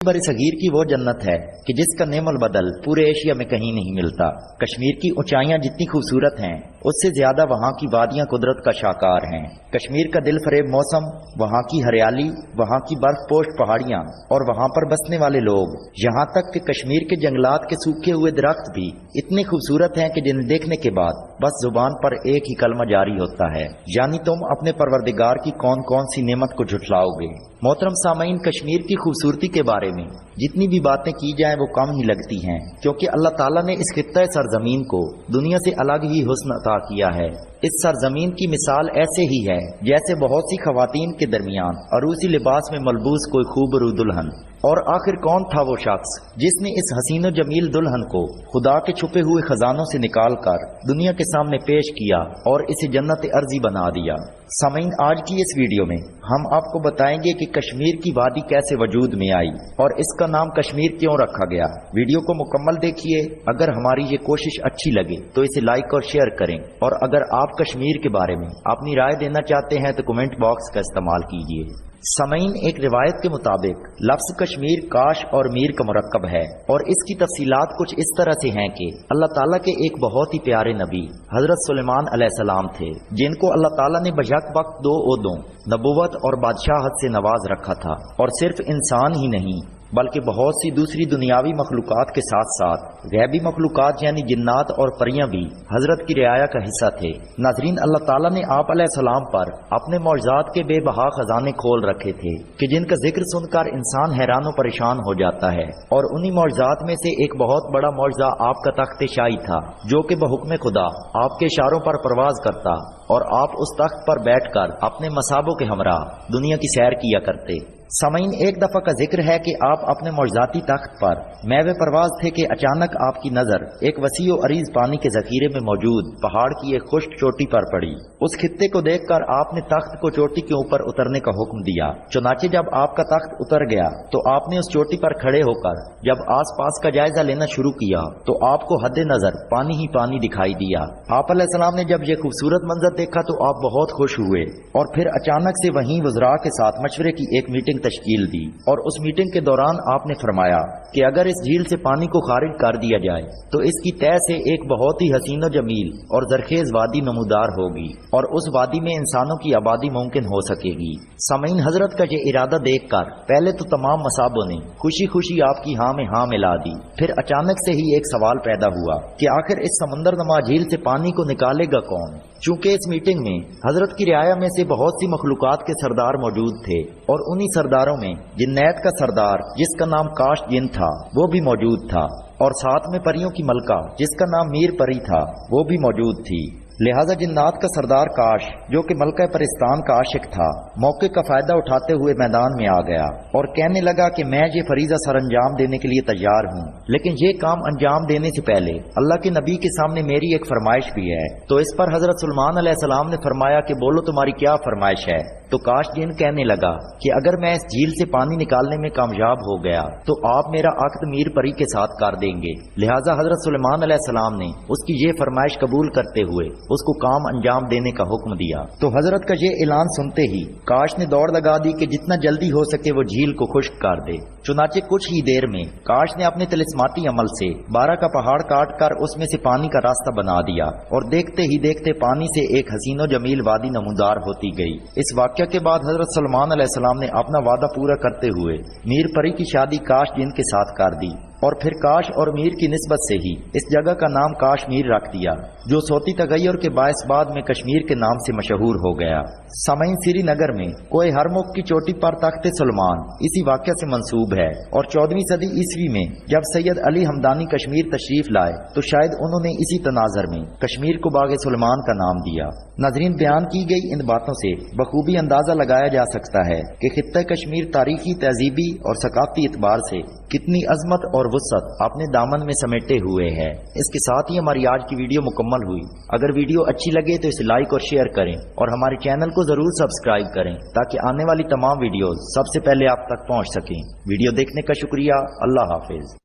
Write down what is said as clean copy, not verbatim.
बरे सगीर की वो जन्नत है कि जिसका नेमल बदल पूरे एशिया में कहीं नहीं मिलता। कश्मीर की ऊंचाइयां जितनी खूबसूरत हैं उससे ज्यादा वहाँ की वादियां कुदरत का शाकार हैं। कश्मीर का दिल फरेब मौसम, वहाँ की हरियाली, वहाँ की बर्फपोश पहाड़ियां और वहाँ पर बसने वाले लोग, यहाँ तक कि कश्मीर के जंगलात के सूखे हुए दरख्त भी इतने खूबसूरत हैं कि जिन्हें देखने के बाद बस जुबान पर एक ही कलमा जारी होता है, यानी तुम अपने परवरदिगार की कौन कौन सी नेमत को झुठलाओगे। मोहतरम सामीन, कश्मीर की खूबसूरती के बारे में जितनी भी बातें की जाएं वो कम ही लगती हैं, क्योंकि अल्लाह ताला ने इस खित्ता सरजमीन को दुनिया से अलग ही हुस्न अता किया है। इस सरजमीन की मिसाल ऐसे ही है जैसे बहुत सी खवातीन के दरमियान अरूसी लिबास में मलबूस कोई खूबरू दुल्हन। और आखिर कौन था वो शख्स जिसने इस हसीन व जमील दुल्हन को खुदा के छुपे हुए खजानों से निकाल कर दुनिया के सामने पेश किया और इसे जन्नत अर्जी बना दिया। सामीन, आज की इस वीडियो में हम आपको बताएंगे कि कश्मीर की वादी कैसे वजूद में आई और इसका नाम कश्मीर क्यों रखा गया। वीडियो को मुकम्मल देखिए। अगर हमारी ये कोशिश अच्छी लगे तो इसे लाइक और शेयर करें, और अगर आप कश्मीर के बारे में अपनी राय देना चाहते हैं तो कमेंट बॉक्स का इस्तेमाल कीजिए। सामीन, एक रिवायत के मुताबिक लफ्ज कश्मीर काश और मीर का मुरक्कब है, और इसकी तफसीलात कुछ इस तरह से हैं कि अल्लाह ताला के एक बहुत ही प्यारे नबी हजरत सुलेमान अलैहिस्सलाम थे, जिनको अल्लाह ताला ने बशक वक्त दो ओहदों नबुवत और बादशाहत से नवाज रखा था। और सिर्फ इंसान ही नहीं बल्कि बहुत सी दूसरी दुनियावी मखलूकात के साथ साथ गैबी मखलूकात यानी जिन्नात और परियां भी हजरत की रियाया का हिस्सा थे। नाजरीन, अल्लाह ताला ने आप अलैहिस्सलाम पर अपने मौजज़ात के बेबहा खजाने खोल रखे थे कि जिनका जिक्र सुनकर इंसान हैरान और परेशान हो जाता है। और उन्हीं मौजज़ात में से एक बहुत बड़ा मौजज़ा आपका तख्त शाही था, जो कि बहुक्म खुदा आपके इशारों पर परवाज करता और आप उस तख्त पर बैठकर अपने मसाबों के हमरा दुनिया की सैर किया करते। सामीन, एक दफा का जिक्र है कि आप अपने मौजज़ाती तख्त पर मैवे परवाज थे कि अचानक आपकी नजर एक वसी और अरीज पानी के जखीरे में मौजूद पहाड़ की एक खुश्क चोटी पर पड़ी। उस खित्ते को देखकर आपने तख्त को चोटी के ऊपर उतरने का हुक्म दिया। चुनाचे जब आपका तख्त उतर गया तो आपने उस चोटी पर खड़े होकर जब आस पास का जायजा लेना शुरू किया तो आपको हद नजर पानी ही पानी दिखाई दिया। आप अलैहिस्सलाम ने जब यह खूबसूरत मंजर देखा तो आप बहुत खुश हुए और फिर अचानक से वहीं वज़रा के साथ मशवरे की एक मीटिंग तश्कील दी। और उस मीटिंग के दौरान आपने फरमाया कि अगर इस झील से पानी को खारिज कर दिया जाए तो इसकी तय से एक बहुत ही हसीन जमील और जरखेज वादी नमूदार होगी और उस वादी में इंसानों की आबादी मुमकिन हो सकेगी। सामीन, हजरत का ये इरादा देखकर पहले तो तमाम मसाबों ने खुशी खुशी आपकी हाँ में हाँ मिला दी। फिर अचानक से ही एक सवाल पैदा हुआ कि आखिर इस समंदर नमा झील से पानी को निकालेगा कौन। चूंकि इस मीटिंग में हजरत की रियाया में से बहुत सी मखलूकात के सरदार मौजूद थे और उन्हीं सरदारों में जिन्नैत का सरदार जिसका नाम काश जिन था वो भी मौजूद था, और साथ में परियों की मलका जिसका नाम मीर परी था वो भी मौजूद थी। लिहाजा जिन्नात का सरदार काश, जो कि मलका परिस्तान का आशिक था, मौके का फायदा उठाते हुए मैदान में आ गया और कहने लगा कि मैं ये फरीजा सर अंजाम देने के लिए तैयार हूँ, लेकिन ये काम अंजाम देने से पहले अल्लाह के नबी के सामने मेरी एक फरमाइश भी है। तो इस पर हजरत सुलेमान अलैहिस्सलाम ने फरमाया कि बोलो तुम्हारी क्या फरमाइश है। तो काश जिन कहने लगा कि अगर मैं इस झील से पानी निकालने में कामयाब हो गया तो आप मेरा अक्द मीर परी के साथ कर देंगे। लिहाजा हजरत सुलेमान अलैहिस्सलाम ने उसकी ये फरमाइश कबूल करते हुए उसको काम अंजाम देने का हुक्म दिया। तो हजरत का ये ऐलान सुनते ही काश ने दौड़ लगा दी कि जितना जल्दी हो सके वो झील को खुश्क कर दे। चुनाचे कुछ ही देर में काश ने अपने तिलिस्माती अमल से 12 का पहाड़ काट कर उसमें से पानी का रास्ता बना दिया और देखते ही देखते पानी से एक हसीनो जमील वादी नमूदार होती गई। इस वाक़या के बाद हजरत सुलेमान अलैहिस्सलाम ने अपना वादा पूरा करते हुए मीर परी की शादी काश जिन के साथ कर दी और फिर काश और मीर की निस्बत से ही इस जगह का नाम काश्मीर रख दिया, जो सोती तगैयुर के बायस बाद में कश्मीर के नाम से मशहूर हो गया। सामीन, श्रीनगर में कोई हरमुख की चोटी पर तख्त सुलेमान इसी वाक़या से मंसूब है और 14वीं सदी ईस्वी में जब सैयद अली हमदानी कश्मीर तशरीफ लाए तो शायद उन्होंने इसी तनाजर में कश्मीर को बाग सुलेमान का नाम दिया। नाजरीन, बयान की गई इन बातों से बखूबी अंदाजा लगाया जा सकता है कि खित्ता कश्मीर तारीखी, तहजीबी और सकाफती एतबार से कितनी अजमत और वुसअत अपने दामन में समेटे हुए है। इसके साथ ही हमारी आज की वीडियो मुकम्मल हुई। अगर वीडियो अच्छी लगे तो इसे लाइक और शेयर करें और हमारे चैनल को जरूर सब्सक्राइब करें ताकि आने वाली तमाम वीडियोस सबसे पहले आप तक पहुंच सकें। वीडियो देखने का शुक्रिया। अल्लाह हाफिज।